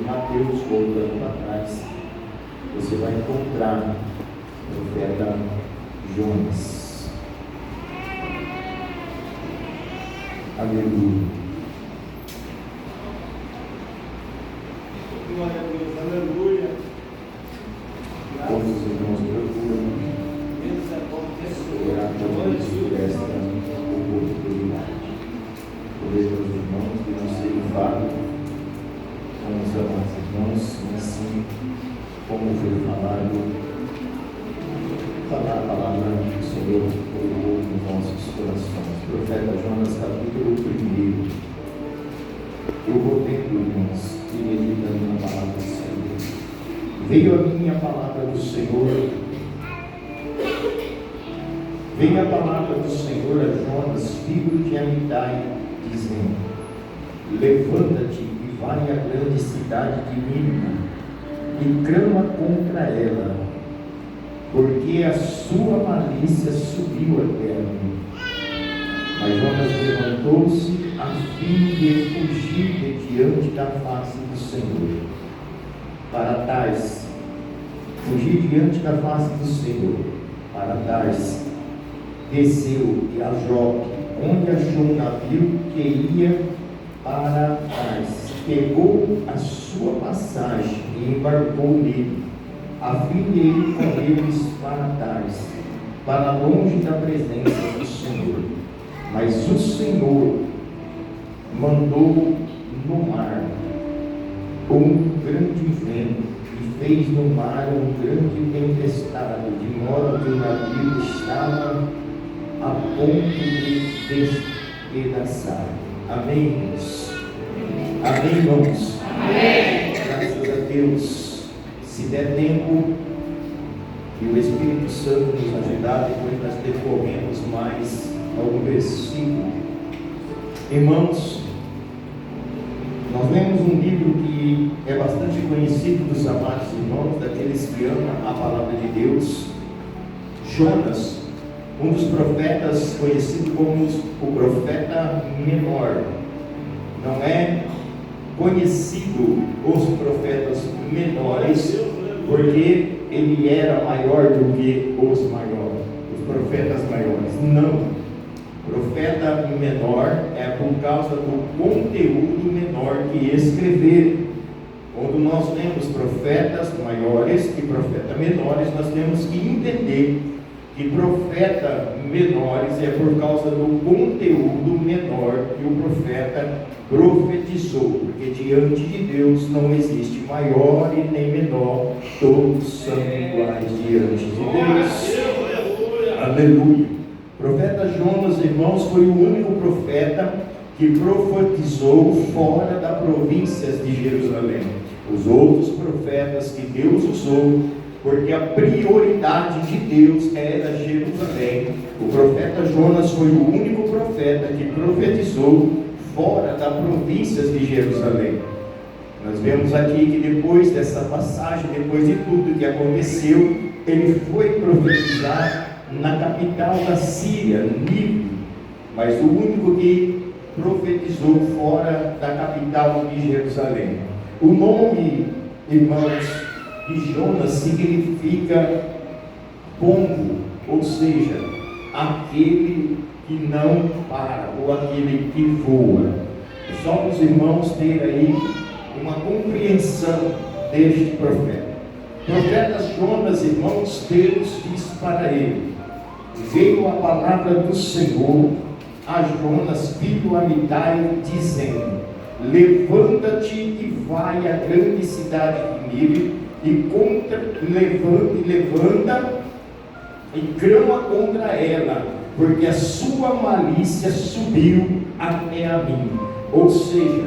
Mateus, voltando para trás, você vai encontrar o profeta Jonas. Aleluia. Glória a Deus, aleluia. Todos os irmãos procuram orar por nós por esta oportunidade. Por meus irmãos que não se enfadem com os amados irmãos, mas sim, como foi falado, falar a palavra do Senhor colocou nos nossos corações. Profeta Jonas, capítulo 1. Eu vou tendo, irmãos, e meditando na palavra do Senhor. Veio a mim a palavra do Senhor. Veio a palavra do Senhor a Jonas, filho de Amitai, dizendo: levanta-te e vai à grande cidade de Nínive e clama contra ela, porque a sua malícia subiu até a mim. Mas Jonas levantou-se a fim de fugir de diante da face do Senhor. Para Tars, fugir diante da face do Senhor. Para Tars, desceu a Jope, onde achou um navio que ia para Tars. Pegou a sua passagem e embarcou nele, a fim de ir com eles para Tars, para longe da presença do Senhor. Mas o Senhor mandou no mar um grande vento e fez no mar um grande tempestade, de modo que o navio estava a ponto de despedaçar. Amém, irmãos? Amém, irmãos? Amém. Graças a Deus. Se der tempo e o Espírito Santo nos ajudar, depois nós decorremos mais algum versículo. Irmãos, nós lemos um livro que é bastante conhecido dos amados irmãos, daqueles que amam a palavra de Deus. Jonas, um dos profetas conhecido como o profeta menor. Não é conhecido os profetas menores, porque ele era maior do que os maiores, os profetas maiores. Não. Profeta menor é por causa do conteúdo menor que escrever. Quando nós temos profetas maiores e profetas menores, nós temos que entender que profeta menores é por causa do conteúdo menor que o profeta profetizou, porque diante de Deus não existe maior e nem menor, todos são iguais diante de Deus. Aleluia. O profeta Jonas, irmãos, foi o único profeta que profetizou fora da província de Jerusalém. Os outros profetas que Deus usou, porque a prioridade de Deus era Jerusalém, o profeta Jonas foi o único profeta que profetizou fora da província de Jerusalém. Nós vemos aqui que depois dessa passagem, depois de tudo que aconteceu, ele foi profetizar na capital da Síria, Nínive, mas o único que profetizou fora da capital de Jerusalém. O nome, irmãos, de Jonas significa pombo, ou seja, aquele que não para, ou aquele que voa. Só os irmãos terem aí uma compreensão deste profeta. Profeta Jonas, irmãos, Deus disse para ele: veio a palavra do Senhor a Jonas, filho de Amitai, dizendo: levanta-te e vai à grande cidade de Nínive levanta e clama contra ela, porque a sua malícia subiu até a mim. Ou seja,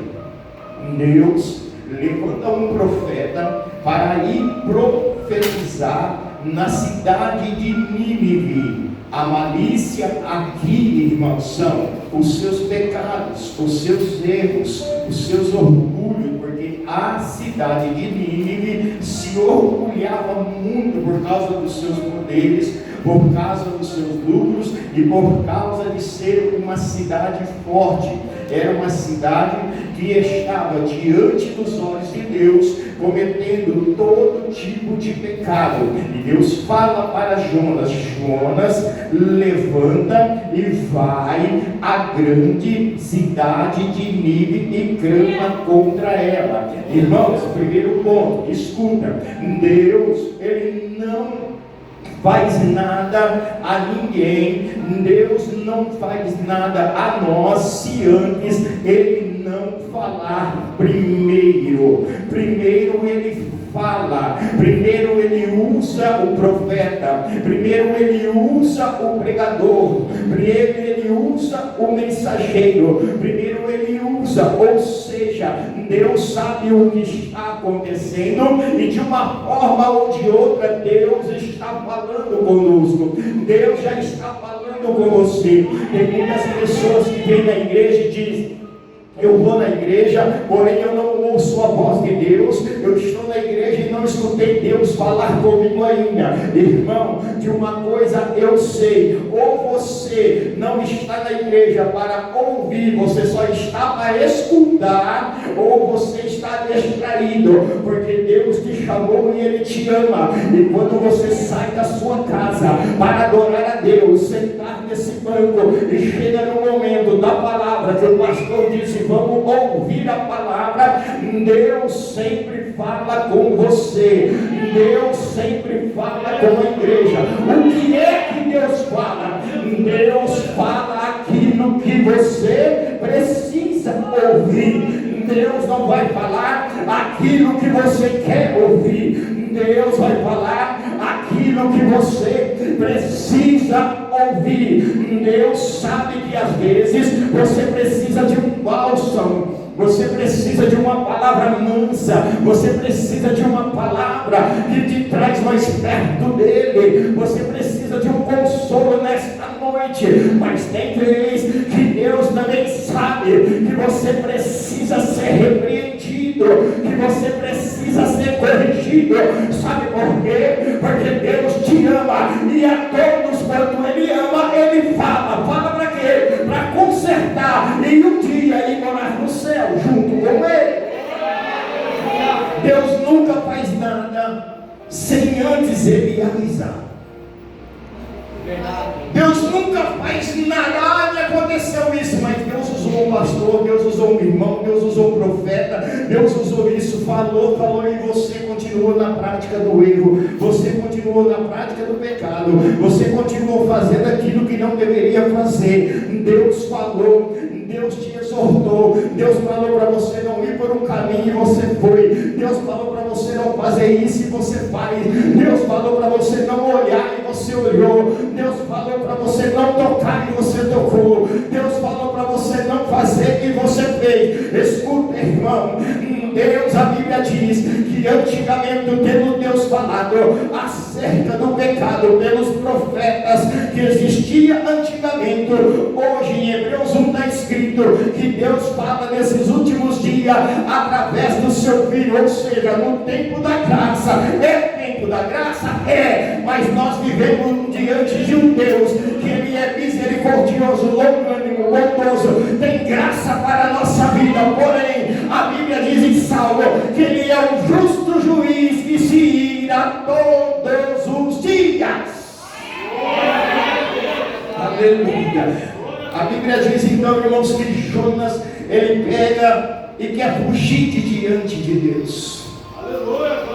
Deus levanta um profeta para ir profetizar na cidade de Nínive. A malícia aqui, irmãos, são os seus pecados, os seus erros, os seus orgulhos, porque a cidade de Nínive se orgulhava muito por causa dos seus poderes, por causa dos seus lucros e por causa de ser uma cidade forte. Era uma cidade que estava diante dos olhos de Deus, cometendo todo tipo de pecado. E Deus fala para Jonas: Jonas, levanta e vai à grande cidade de Nínive e clama contra ela. Irmãos, primeiro ponto, escuta, Deus, Ele não faz nada a ninguém, Deus não faz nada a nós se antes Ele não falar primeiro. Primeiro Ele fala, primeiro Ele usa o profeta, primeiro Ele usa o pregador, primeiro Ele usa o mensageiro, primeiro Ele usa, ou seja, Deus sabe o que está acontecendo e de uma forma ou de outra Deus está falando conosco, Deus já está falando com você. Tem muitas pessoas que vêm na igreja e dizem: eu vou na igreja, porém eu não ouço a voz de Deus. Eu estou na igreja e não escutei Deus falar comigo ainda. Irmão, de uma coisa eu sei: ou você não está na igreja para ouvir, você só está para escutar, ou você está distraído, porque Deus te chamou e Ele te ama. E quando você sai da sua casa para adorar a Deus, sentar nesse banco e chega no momento da palavra que o pastor disse: vamos ouvir a palavra, Deus sempre fala com você, Deus sempre fala com a igreja. O que é que Deus fala? Deus fala aquilo que você precisa ouvir. Deus não vai falar aquilo que você quer ouvir, Deus vai falar aquilo que você precisa ouvir. Deus sabe que às vezes você precisa de um bálsamo, você precisa de uma palavra mansa, você precisa de uma palavra que te traz mais perto dele, você precisa de um consolo nesta noite. Mas tem vez que Deus também sabe que você precisa ser repreendido, que você precisa ser corrigido. Sabe por quê? Porque Deus te ama, e a todos quanto Ele ama, Ele fala para quê? Para consertar e um dia ir morar no céu junto com Ele. Deus nunca faz nada sem antes Ele avisar. Deus nunca faz nada. Me aconteceu isso, mas Deus usou um pastor, Deus usou um irmão, Deus usou um profeta, Deus usou isso, falou, e você continuou na prática do erro, você continuou na prática do pecado, você continuou fazendo aquilo que não deveria fazer. Deus falou, Deus te exortou, Deus falou para você não ir por um caminho e você foi, Deus falou para você não fazer isso e você faz, Deus falou para você não olhar e você olhou, Deus falou para você não tocar e você tocou, Deus falou para você não fazer e você fez. Escuta, irmão, Deus, a Bíblia diz que antigamente, tendo Deus falado acerca do pecado pelos profetas que existia antigamente, hoje em Hebreus 1 está escrito que Deus fala nesses últimos dias através do seu Filho, ou seja, no tempo da graça. É tempo da graça? É, mas nós vivemos diante de um Deus que Ele é misericordioso, longânimo, bondoso, tem graça para a nossa vida. Porém, a Bíblia diz em Salmo que Ele é um justo juiz que se ira todos os dias. Aleluia. A Bíblia diz então, irmãos, que Jonas, ele pega e quer fugir de diante de Deus. Aleluia.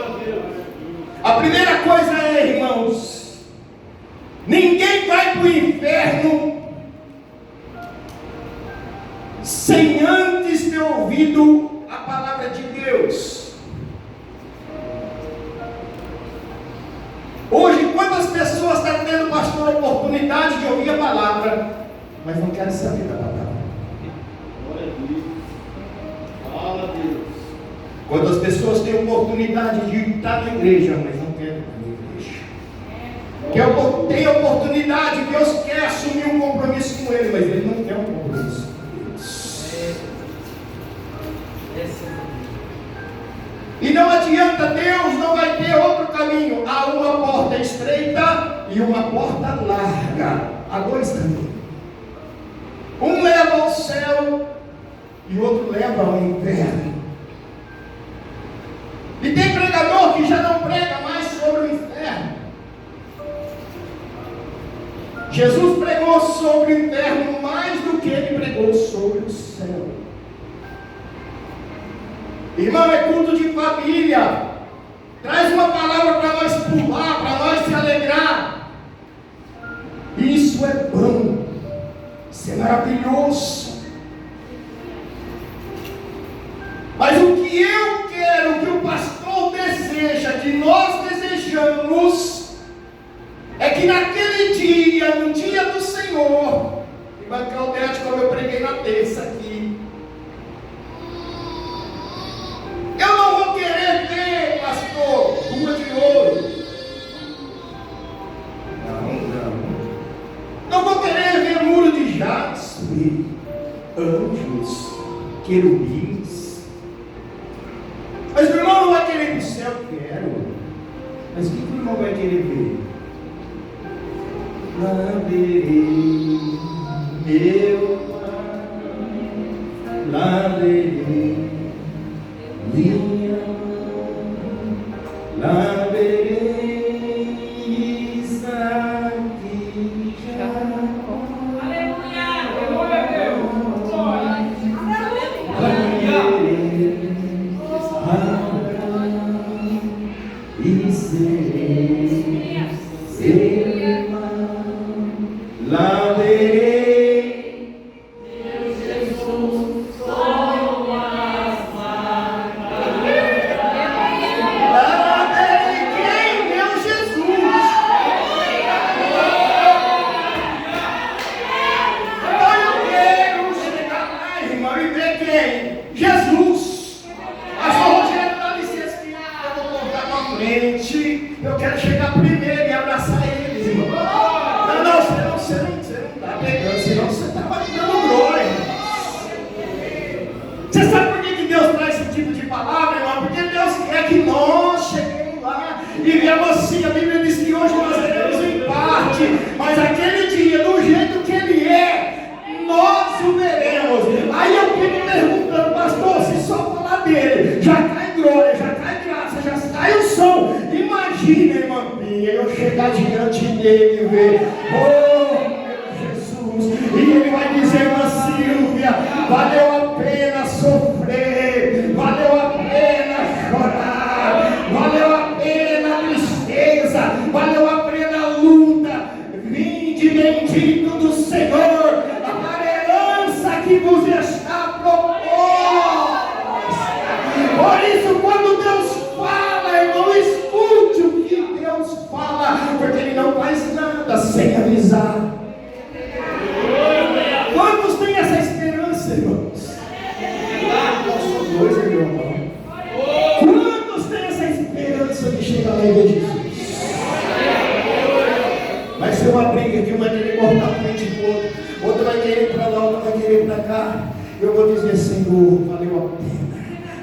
A primeira coisa é, irmãos, ninguém vai para o inferno sem antes ter ouvido a palavra de Deus. Hoje, quantas pessoas estão tendo, pastor, a oportunidade de ouvir a palavra, mas não querem saber da palavra? Fala a Deus. Quantas pessoas têm oportunidade de estar na igreja, mas não querem ir na igreja? Tem oportunidade, Deus quer assumir um compromisso com Ele, mas Ele não quer um compromisso com Deus. E não adianta, Deus não vai ter outro caminho. Há uma porta estreita e uma porta larga. Há dois caminhos. Um leva ao céu e outro leva ao inferno. E tem pregador que já não prega mais sobre o inferno. Jesus pregou sobre o inferno mais do que ele pregou sobre o céu. Irmão, é culto de família. Traz uma palavra para nós pular, para nós se alegrar. Isso é bom. Isso é maravilhoso. Mas o que eu quero, o que o pastor deseja, que nós desejamos, é que naquele dia, no dia do Senhor, e vai Claudete, como eu preguei na terça aqui, eu não vou querer ver, pastor, rua de ouro. Não vou querer ver muro de jaspe, anjos, querubins. Mas o irmão não vai querer ir para o céu, quero. Mas o que o irmão vai querer ver? Lá verei meu Pai, lá verei minha mãe, lá verei Isaac e Jacó. Aleluia! E serei seu irmão, lá verei meu Jesus com as marcas. Lá verei quem? Meu Jesus. Então eu quero chegar lá, irmão, e ver quem? Jesus. Pastor Rogério, dá licença que eu vou voltar para frente. Eu quero chegar primeiro e abraçar eles, irmão. Não, você não está pegando, senão você está dando glória. Você sabe por que Deus traz esse tipo de palavra, irmão? Porque Deus quer que nós cheguemos lá e viemos assim. A Bíblia diz que hoje nós teremos em parte, mas aquele dia, do jeito que Ele é, nós o veremos. Aí eu fico perguntando, pastor, se só falar dele, já cai glória, já cai graça, já cai o som. Imagina, irmã Pinha, eu chegar diante dele e ver, oh meu Jesus, e ele vai dizer, irmã Silvia, valeu a pena sofrer, valeu a pena chorar, valeu a pena a tristeza, valeu a pena a luta. Vinde bendito do Senhor, a herança que vos está proposta. Por isso, quando Deus fala, irmão, escute o que Deus fala, porque Ele não faz nada sem avisar. Quantos têm essa esperança, irmãos? Nós somos dois, irmão. Quantos têm essa esperança de chegar lá e ver Jesus? Vai ser uma briga que um vai querer cortar a frente do outro, outro vai querer ir para lá, outro vai querer ir para cá. Eu vou dizer, Senhor, valeu a pena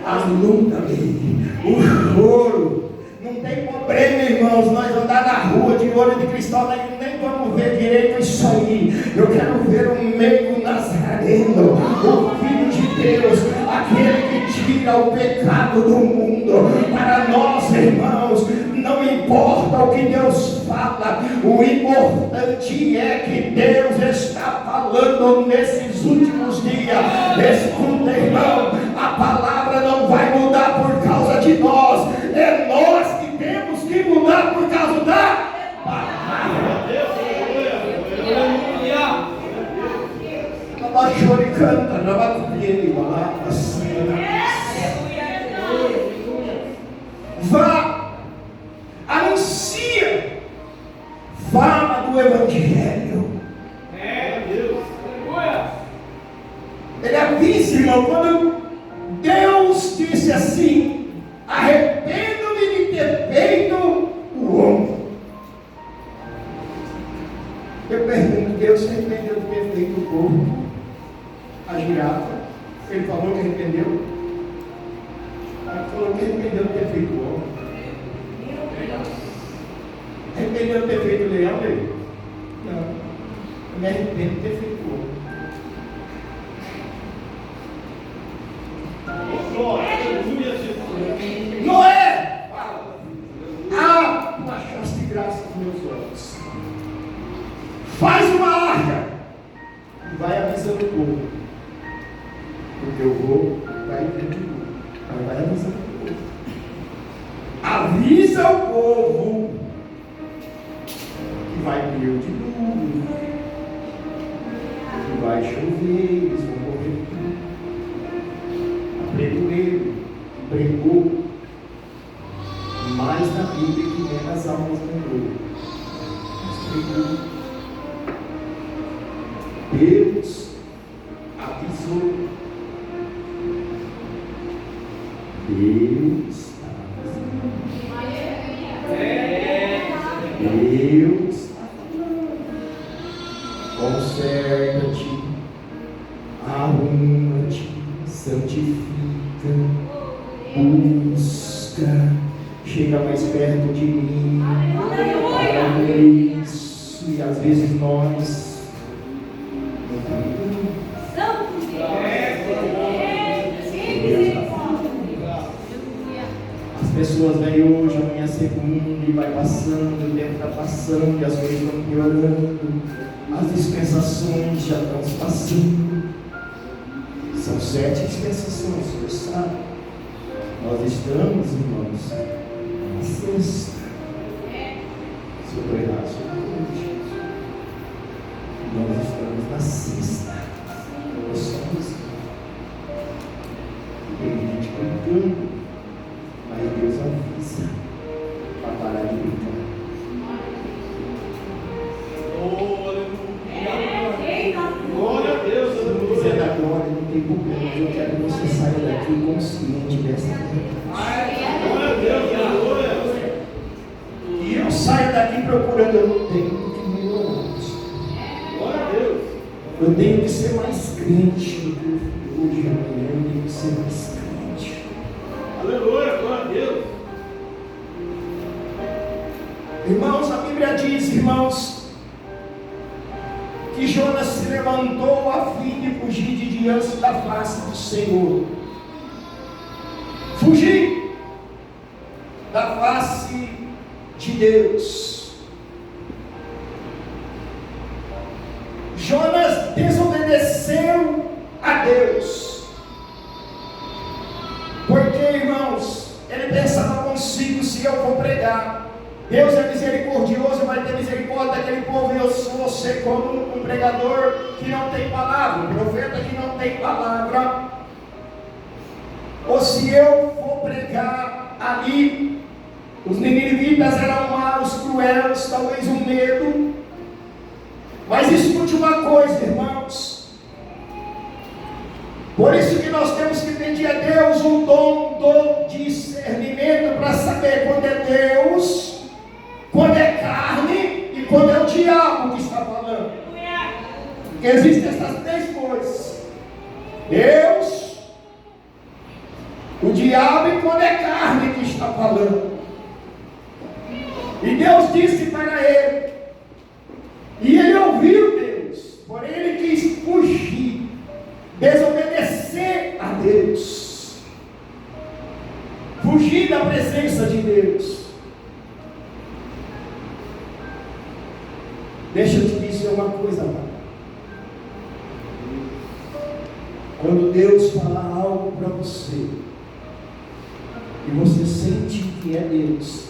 a luta ali, o choro. Não tem problema, irmãos, nós andar na rua de olho de cristal, nem vamos ver direito isso aí. Eu quero ver o meio nazareno, o Filho de Deus, aquele que tira o pecado do mundo. Para nós, irmãos, não importa o que Deus fala, o importante é que Deus está falando nesses últimos dias. Escuta, irmão, a palavra não vai mudar por causa de nós, é nós que temos que mudar por causa da palavra. Vá, anuncia, fala do Evangelho. Ele avisa, irmão, quando Deus disse assim: arrependo-me de ter feito o homem. Eu pergunto, Deus se arrependeu de ter feito o povo, a girafa? Ele falou que arrependeu? Ele falou que arrependeu de ter feito o homem. Arrependeu de ter feito o leão dele? Não. Eu me arrependo de ter feito o homem. diz ao povo que vai ter o dilúvio, que vai chover, eles vão morrer tudo. Aprendeu ele, pregou mais na Bíblia que nem nas almas do mundo. Deus avisou. Deus está avisando. Deus está falando. Conserta-te, arruma-te, santifica, busca, chega mais perto de mim. Isso, e às vezes nós as pessoas vêm hoje, amanhã é segunda, e vai passando, o tempo está passando, e as coisas estão piorando, as dispensações já estão se passando. São 7 dispensações, você sabe. Nós estamos, irmãos, na sexta. Se eu estou errado, sou hoje. Nós estamos na sexta. Nós somos. Tem gente brincando, mas Deus avisa para parar de brincar. Glória a Deus. Se não quiser dar glória, não tem problema. Eu quero que você saia daqui consciente dessa verdade. Glória a Deus. E eu saio daqui procurando, eu não tenho que melhorar. Glória a Deus. Eu tenho que ser mais crente do que eu fui hoje, amanhã eu tenho que ser mais crente. Aleluia, glória a Deus. Irmãos, a Bíblia diz, irmãos, que Jonas se levantou a fim de fugir de diante da face do Senhor. Fugir da face de Deus. Jonas desobedeceu a Deus. Porque, irmãos, ele pensava consigo: se eu for pregar, Deus é misericordioso, vai ter misericórdia daquele povo, e eu vou ser como um pregador que não tem palavra, um profeta que não tem palavra. Ou se eu for pregar ali, os ninivitas eram maus, cruéis, talvez um medo. Mas escute uma coisa, irmãos. Por isso que nós temos que pedir a Deus um dom do discernimento para saber quando é Deus, quando é carne e quando é o diabo que está falando. Porque existem essas 3 coisas: Deus, o diabo e quando é carne que está falando. E Deus disse para ele, e ele ouviu Deus, porém ele quis fugir, desobedecer a Deus, fugir da presença de Deus. Deixa eu te dizer uma coisa, amado. Quando Deus falar algo para você, e você sente que é Deus,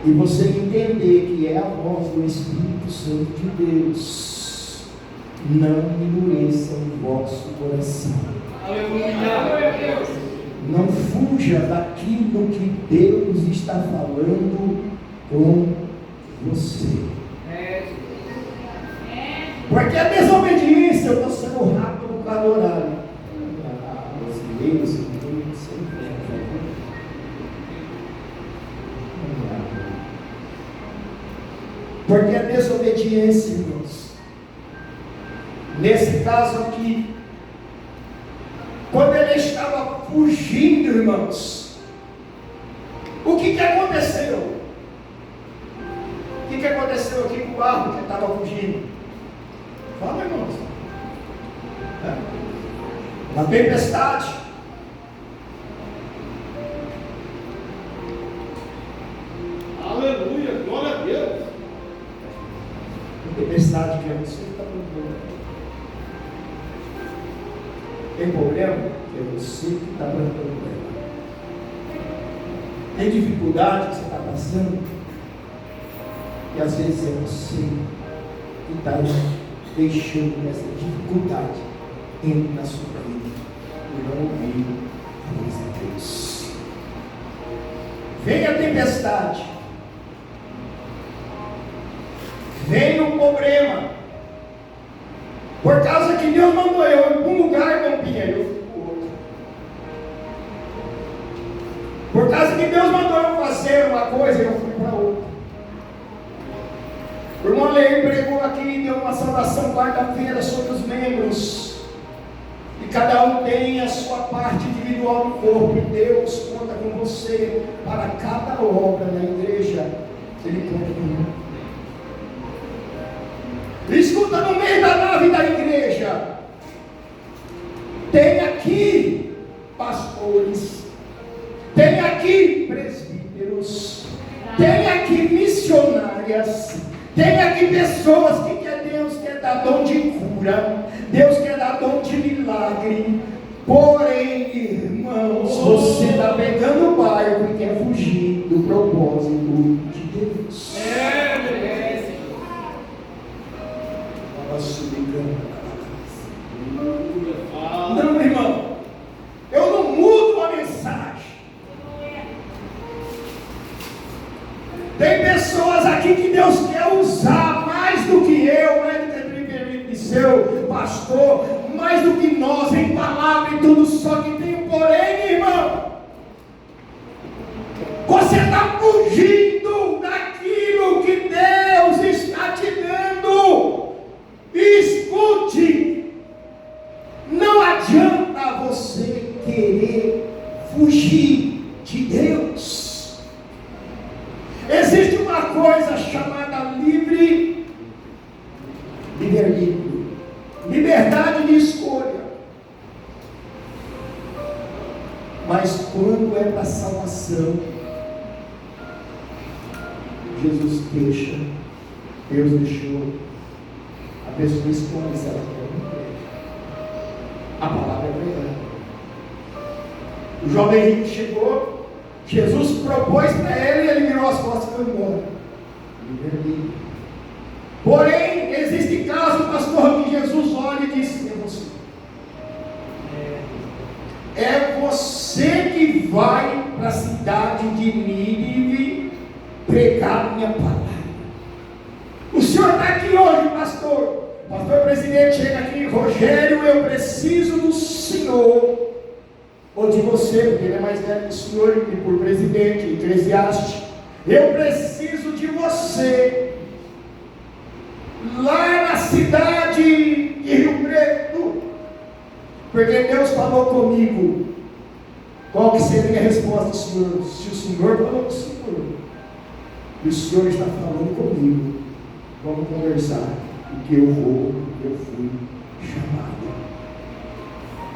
e você entender que é a voz do Espírito Santo de Deus, não endureça o vosso coração. Aleluia. Não fuja daquilo que Deus está falando com você. Porque a desobediência, eu estou sendo rápido por causa do horário. Porque a desobediência, irmãos, nesse caso aqui, quando ele estava fugindo, irmãos, o que aconteceu? O que aconteceu aqui com o barco que estava fugindo? Fala, irmãos. Uma tempestade. Aleluia, glória a Deus. Tempestade que é você que está plantando. Tem problema? É você que está plantando ela. Tem dificuldade que você está passando, e às vezes é você que está deixando essa dificuldade entrar na sua vida e não ouvir a voz de Deus. Vem a tempestade, vem o problema, por causa que Deus mandou eu ir para um lugar, não Pinheiro, eu fui para o outro. Por causa que Deus mandou eu fazer uma coisa, eu fui para outra. O irmão Leir pregou aqui e deu uma saudação quarta-feira sobre os membros. E cada um tem a sua parte individual no corpo. E Deus conta com você para cada obra na igreja. Ele conta comigo. Escuta, no meio da nave da igreja, tem aqui pastores, tem aqui presbíteros, tem aqui missionárias, tem aqui pessoas que Deus quer dar dom de cura, Deus quer dar dom de milagre. Porém, irmãos, você está pegando o barco e quer fugir do propósito de Deus. Não, irmão, eu não mudo a mensagem. Tem pessoas aqui que Deus quer usar mais do que eu, mais do que seu pastor, mais do que nós, em palavra e tudo, só que tem um porém, irmão. Você está fugindo daquilo que Deus está te dando. Escute, não adianta você querer fugir de Deus. Existe uma coisa chamada livre-arbítrio, liberdade de escolha. Mas quando é para salvação, Jesus deixa, Deus deixou, a pessoa escolhe se ela quer ou não quer. A palavra é verdade. O jovem rico chegou, Jesus propôs para ele e ele virou as costas e foi embora. Livre-arbítrio. Porém, existe caso, pastor, que Jesus olha e diz: é você. É você que vai para a cidade de Nínive pregar a minha palavra. O senhor está aqui hoje, pastor. O pastor presidente chega aqui: Rogério, eu preciso do senhor, ou de você, porque ele é mais velho que o senhor, e por presidente, eclesiástico. Eu preciso de você, lá na cidade de Rio Preto, porque Deus falou comigo. Qual que seria a resposta do senhor? Se o senhor falou com o senhor, e o senhor está falando comigo, vamos conversar, porque eu fui chamado.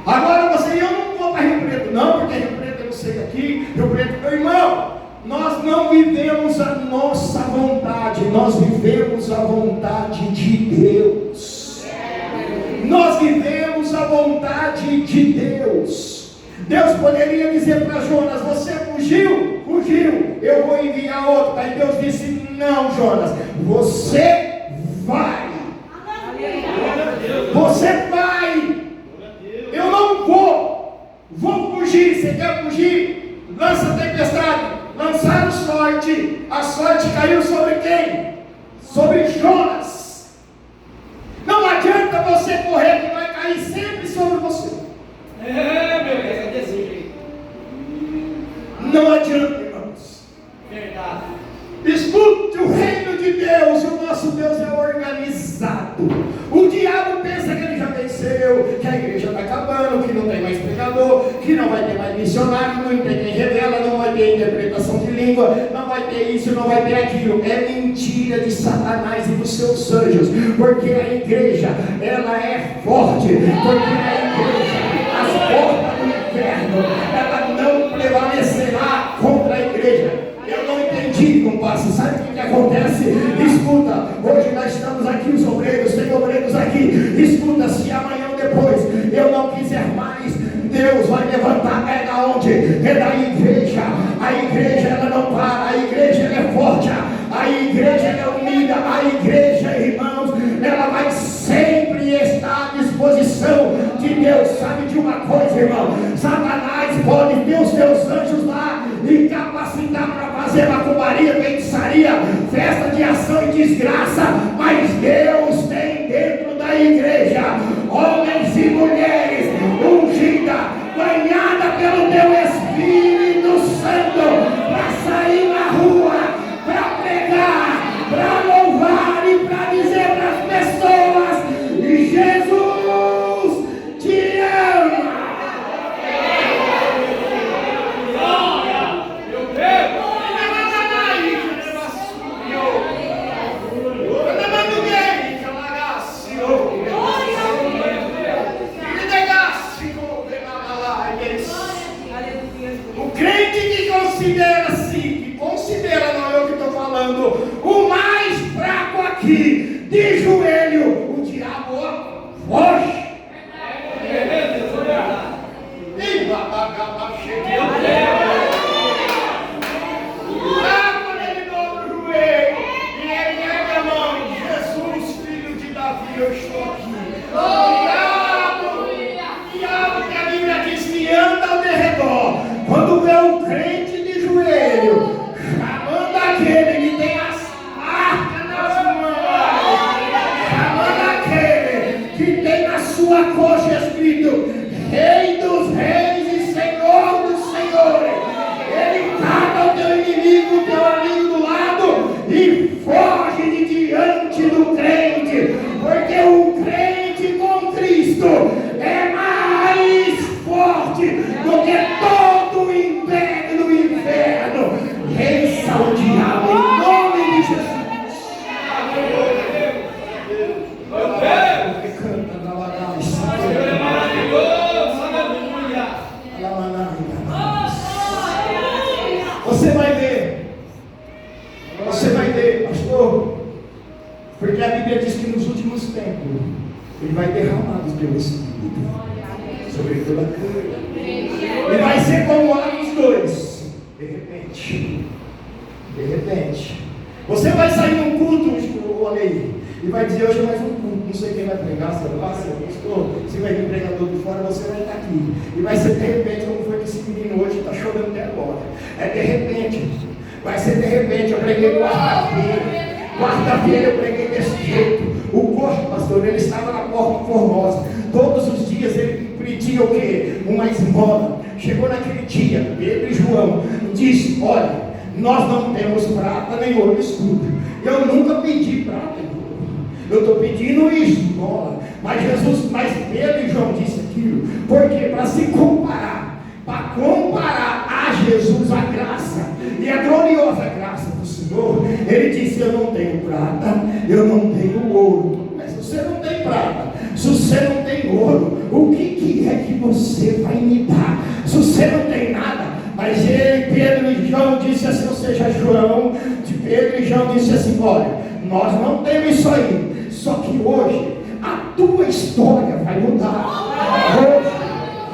Agora você, eu não vou para Rio Preto, não, porque Rio Preto eu não sei aqui, Rio Preto, meu irmão, nós não vivemos a nossa vontade, nós vivemos a vontade de Deus. Nós vivemos a vontade de Deus. Deus poderia dizer para Jonas: você fugiu, eu vou enviar outro. Aí Deus disse: não, Jonas, você vai. Você vai. Eu não vou fugir. Você quer fugir? Lança a tempestade. Lançaram sorte. A sorte caiu sobre quem? Sobre Jonas. Não adianta você correr, que vai cair sempre sobre você. Não adianta, irmãos. Verdade. Escute, o reino de Deus, o nosso Deus é organizado. O diabo pensa que ele já venceu, que a igreja está acabando, que não tem mais pregador, que não vai ter mais missionário, não tem quem revela, não vai ter interpretação de língua, não vai ter isso, não vai ter aquilo. É mentira de Satanás e dos seus anjos, porque a igreja, ela é forte, porque a igreja, as portas do inferno, ela não prevalecerá contra a igreja. Eu não entendi, comparsa. Sabe o que acontece? Escuta, hoje nós estamos aqui, os obreiros, tem obreiros aqui. Escuta, se amanhã ou depois eu não quiser mais, Deus vai levantar. É da onde? É da igreja. A igreja, ela está para fazer macumbaria, feitiçaria, festa de ação e desgraça, mas Deus tem dentro da igreja homens e mulheres ungidas, banhada pelo teu Espírito Santo, para sair na rua, para pregar, para louvar e para dizer para as pessoas: Jesus te ama. O crente que considera-se, que considera, não é eu que estou falando, o mais fraco aqui, de joelho, o diabo foge. Quando ele dobra o joelho e ele ergue a mão: Jesus, filho de Davi, eu estou aqui. Diabo, que a Bíblia diz que anda ao derredor. Quando vê um crente de joelho, chamando aquele que tem as marcas nas mãos, chamando aquele que tem na sua coxa escrito Rei dos Reis e Senhor dos Senhores, ele cata o teu inimigo, o teu amigo do lado e foge de diante do crente, porque o crente com Cristo é mais forte do que todo o império do inferno. Vença o diabo em nome de Jesus. Canta na Você vai ver, pastor, porque a Bíblia diz que nos últimos tempos Ele vai derramar do teu Espírito sobre toda a carne. E vai ser como Atos 2. De repente, você vai sair num culto, olha aí, e vai dizer: hoje é mais um culto, não sei quem vai pregar, se vai ser pastor, se vai vir pregador de fora, você vai estar aqui. E vai ser de repente, como foi que esse menino hoje está chorando até agora. É de repente, vai ser de repente. Eu preguei quarta-feira eu preguei desse jeito. O corpo, pastor, ele estava na porta formosa. Todos os dias ele pedia o quê? Uma esmola. Chegou naquele dia, Pedro e João disse: olha, nós não temos prata nem ouro, escuta. Eu nunca pedi prata nem ouro. Eu estou pedindo esmola. Mas Pedro e João disse aquilo, porque para se comparar, para comparar a Jesus a graça e a gloriosa graça do Senhor, ele disse: eu não tenho prata, eu não tenho ouro. Mas se você não tem prata, se você não tem ouro, o que é que você vai me dar? Se você não tem nada. Mas ele, Pedro e João disse assim, ou seja, Pedro e João disse assim: olha, nós não temos isso aí, só que hoje a tua história vai mudar. Hoje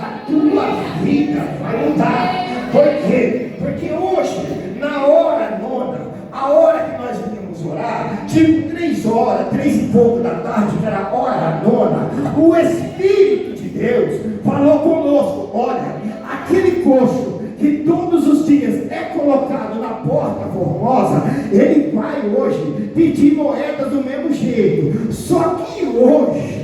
a tua vida vai mudar. Por quê? Porque hoje, na hora nona, a hora que nós viemos orar, tipo 3 horas, 3 e pouco da tarde, que era a hora nona, o Espírito de Deus falou conosco: olha, aquele coxo que todos os dias é colocado na porta formosa, ele vai hoje pedir moedas do mesmo jeito. Só que hoje,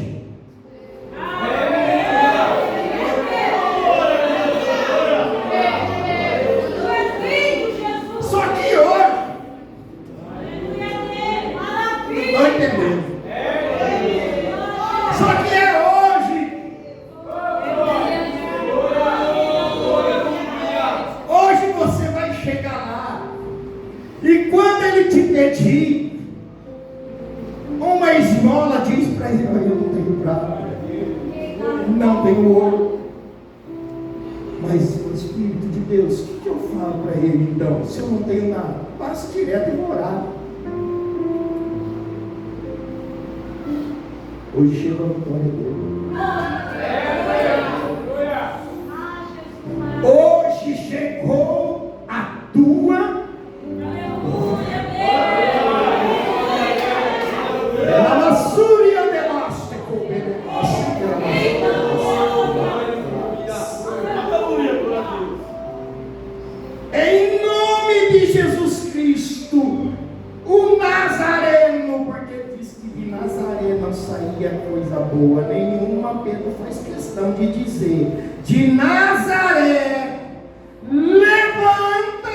uma esmola, diz para ele: eu não tenho prata, não tenho ouro, mas o Espírito de Deus, o que eu falo para ele então? Se eu não tenho nada, passe direto e vou orar. Hoje chegou a vitória dele. Hoje chegou a tua. Em nome de que é coisa boa nenhuma, Pedro faz questão de dizer: de Nazaré, levanta.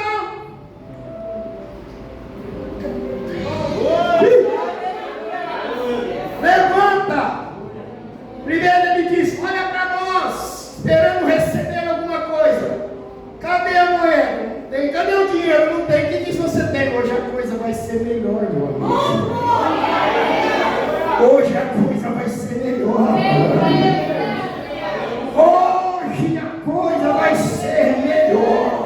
Levanta. Primeiro ele diz: olha para nós, esperando receber alguma coisa. Cadê a moeda? Não tem. Cadê o dinheiro? Não tem. O que você tem? Hoje a coisa vai ser melhor, meu amigo. Hoje a coisa vai ser melhor. Hoje a coisa vai ser melhor.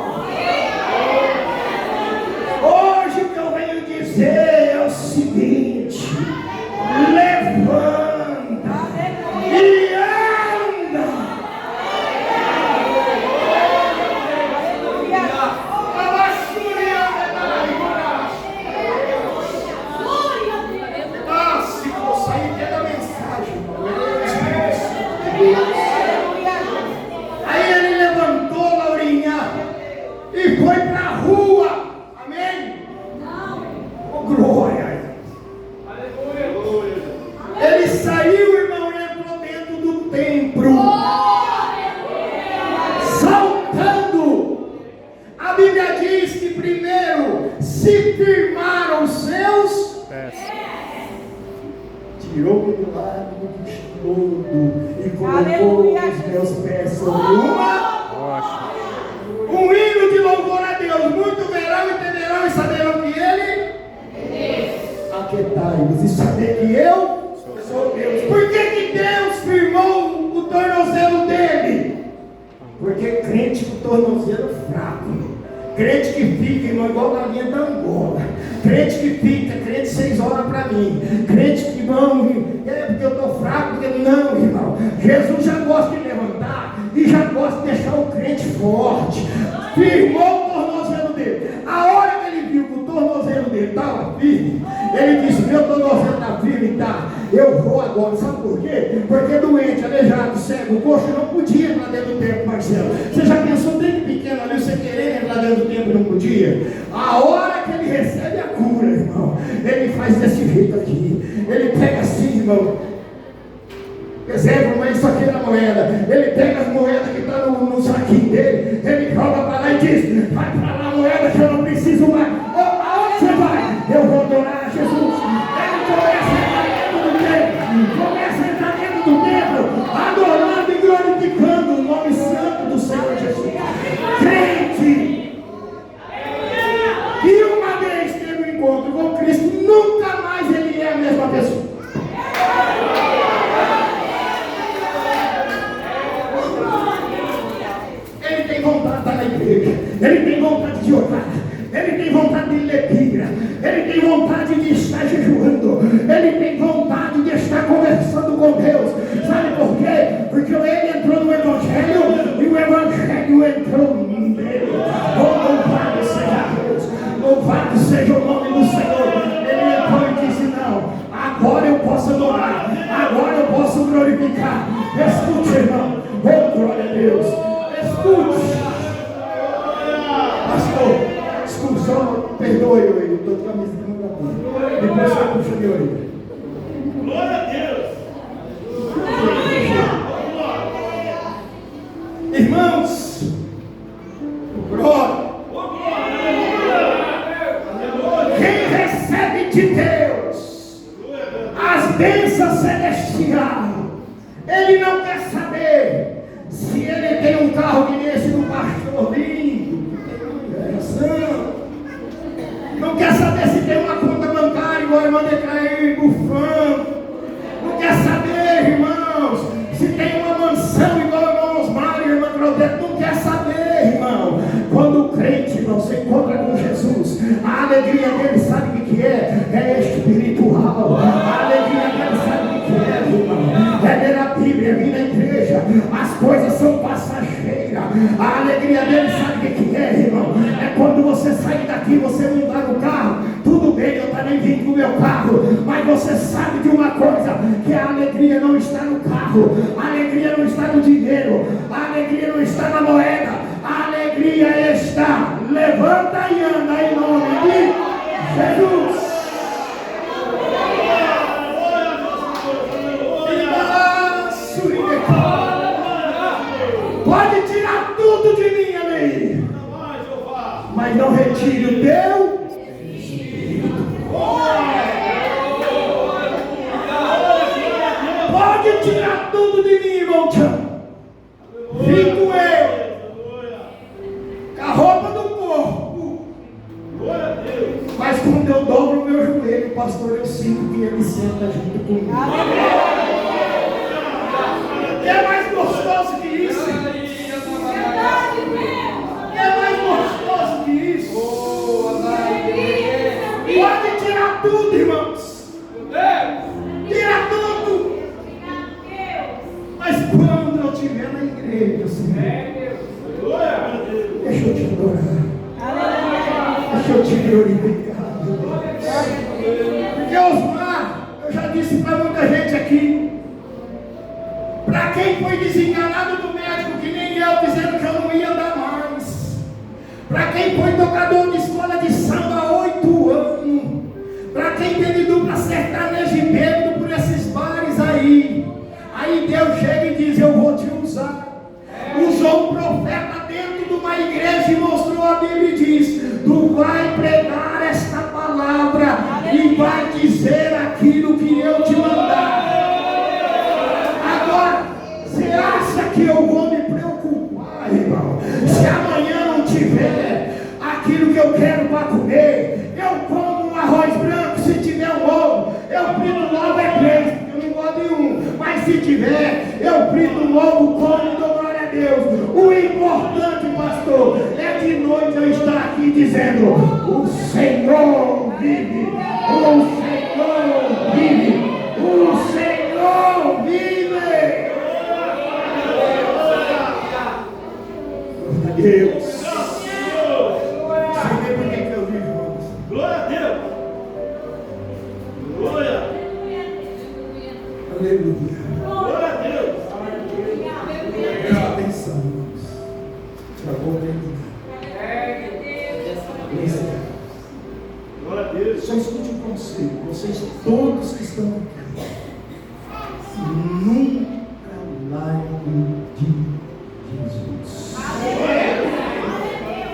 Hoje o que eu venho dizer é o seguinte: levanta e anda. Se eu sair dentro da mensagem, aí ele levantou, Laurinha, e foi para a rua. Amém? Oh, glória. Ele saiu, irmão, e entrou dentro do templo, saltando. A Bíblia diz que primeiro se firmaram os seus pés. Tirou-me do lado do estudo e colocou os meus pés sobre um hino de louvor a Deus. Muito verão, entenderão e saberão que Ele aquietai-vos e saber que eu sou Deus. Por que Deus firmou o tornozelo dele? Porque crente com tornozelo fraco, crente que fica, irmão, igual galinha da Angola, crente que fica, crente 6 horas para mim, crente que não, porque eu estou fraco, porque não, irmão. Jesus já gosta de levantar e já gosta de deixar o crente forte. Firmou o tornozelo dele. A hora que ele viu que o tornozelo dele estava firme, ele disse: meu tornozelo está firme, tá? Eu vou agora. Sabe por quê? Porque doente, aleijado, cego, coxo não podia entrar dentro do templo, Marcelo. Você já pensou desde pequeno ali, você querer entrar dentro do templo e não podia? A hora que ele recebe a cura, irmão, ele faz desse jeito aqui. Ele pega assim, irmão. Exemplo, mas isso aqui é a moeda. Ele pega as moedas que estão no saquinho dele, ele joga para lá e diz: vai para lá a moeda que eu não preciso mais. Aonde você vai? Eu vou adorar a Jesus. Ele começa a entrar dentro do templo, adorando e glorificando o nome santo do Senhor Jesus. Crente que uma vez teve um encontro com Cristo, nunca mais ele é a mesma pessoa. Ele tem vontade de estar na igreja, ele tem vontade de orar, ele tem vontade de ler Bíblia, ele tem vontade de estar jejuando, ele tem vontade de estar conversando com Deus. Sabe por quê? Porque ele entrou no Evangelho e o Evangelho entrou nele. Oh, louvado seja Deus, louvado seja o nome do Senhor. Ele entrou e disse: não, agora eu posso adorar, agora eu posso glorificar. Escute, irmão, oh, glória a Deus. Escute, pastor, escute, só perdoe eu estou de camisa de manga curta. Depois você puxa de orelha. Glória a Deus. Irmãos, glória. Quem recebe de Deus as bênçãos celestiais, ele não quer saber se ele tem um carro que nem esse do pastor lindo, não quer saber se tem uma conta bancária igual a irmã Declair bufando, não quer saber, irmãos, se tem uma mansão igual a irmã Osmar e a irmã Claudete, não quer saber, irmão. Quando o crente, irmão, se encontra com Jesus, a alegria dele, sabe o que é? É espiritual. A alegria dele, sabe o que é, irmão? É ler a Bíblia, vir na igreja. As coisas são passageiras. A alegria dele, sabe o que é, irmão? É quando você sair daqui, você não dá no carro. Tudo bem, eu também vim com o meu carro, mas você sabe de uma coisa, que a alegria não está no carro, a alegria não está no dinheiro, a alegria não está na moeda, a alegria está, levanta e anda em nome de Jesus. tire o teu. Pode tirar tudo de mim, irmão Tiago. Fico eu com a roupa do corpo. Mas quando eu dobro o meu joelho, pastor, eu sinto que ele senta junto comigo. É mais gostoso que isso. É mais gostoso que isso. Pode tirar tudo, irmãos. Tira tudo. Mas quando eu estiver na igreja, Senhor, deixa eu te adorar. Deixa eu te glorificar. Porque Osmar, eu já disse para muita gente aqui, para quem foi desenganado do médico, que nem eu, dizendo que eu não ia andar mais, para quem foi tocador de escola de samba há 8 anos, para quem teve dupla sertaneja e bêbado por esses bares aí Deus chega e diz: eu vou te usar. Usou um profeta dentro de uma igreja e mostrou a Bíblia e diz: tu vai pregar esta palavra e vai dizer aquilo que eu te mandar. Agora, você acha que eu vou me preocupar, irmão? Se amanhã não tiver aquilo que eu quero para comer, eu como um arroz branco. Se tiver um ovo, eu frito logo 3, porque eu não gosto de um. Mas se tiver, eu frito um ovo, como e dou glória a Deus. O importante, pastor, é de noite eu estar aqui dizendo: o Senhor vive, o Senhor vive, o Senhor vive. Deus. Sabe por que eu vivo, irmãos? Glória a Deus. Glória. Aleluia. Glória a Deus. Presta atenção, irmãos. Já vou terminar. Glória a Deus. Só escute um conselho. Vocês todos que estão aqui, nunca larguem de Jesus.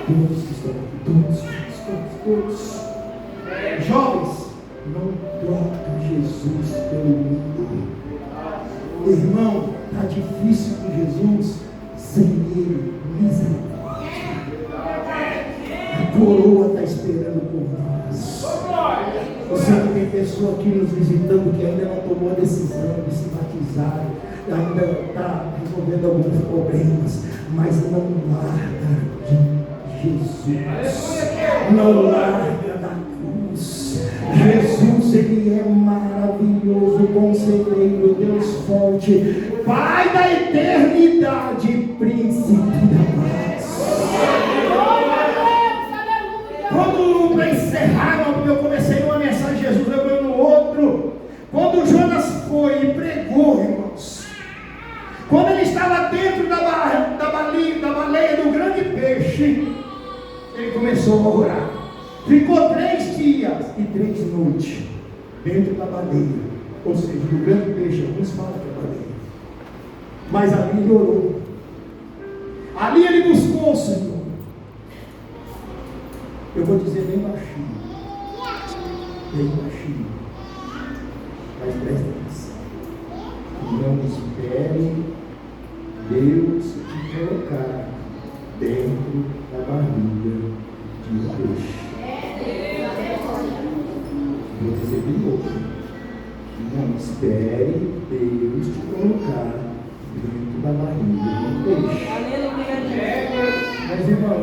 Todos que estão aqui, todos. Jovens, não troca Jesus pelo mundo. Irmão, está difícil com Jesus, sem Ele, misericórdia. A coroa está esperando por nós. Eu sei que tem pessoa aqui nos visitando que ainda não tomou a decisão de se batizar, ainda está resolvendo alguns problemas, mas não larga de Jesus, não larga da cruz. Jesus, Ele é maravilhoso, conselheiro, Deus forte, Pai da eternidade, príncipe da paz. Quando para encerrar, porque eu comecei uma mensagem, Jesus levou no outro. Quando Jonas foi e pregou, irmãos, quando ele estava dentro da baleia do grande peixe, ele começou a orar. Ficou 3 dias e 3 noites dentro da baleia, ou seja, do grande peixe. Alguns falam que é baleia, mas ali ele orou. Ali ele buscou o Senhor. Eu vou dizer bem baixinho, mas presta atenção. Não espere Deus te colocar dentro da barriga de um peixe. Vou dizer de novo. Não espere Deus te colocar dentro da barriga de um peixe. Mas irmão,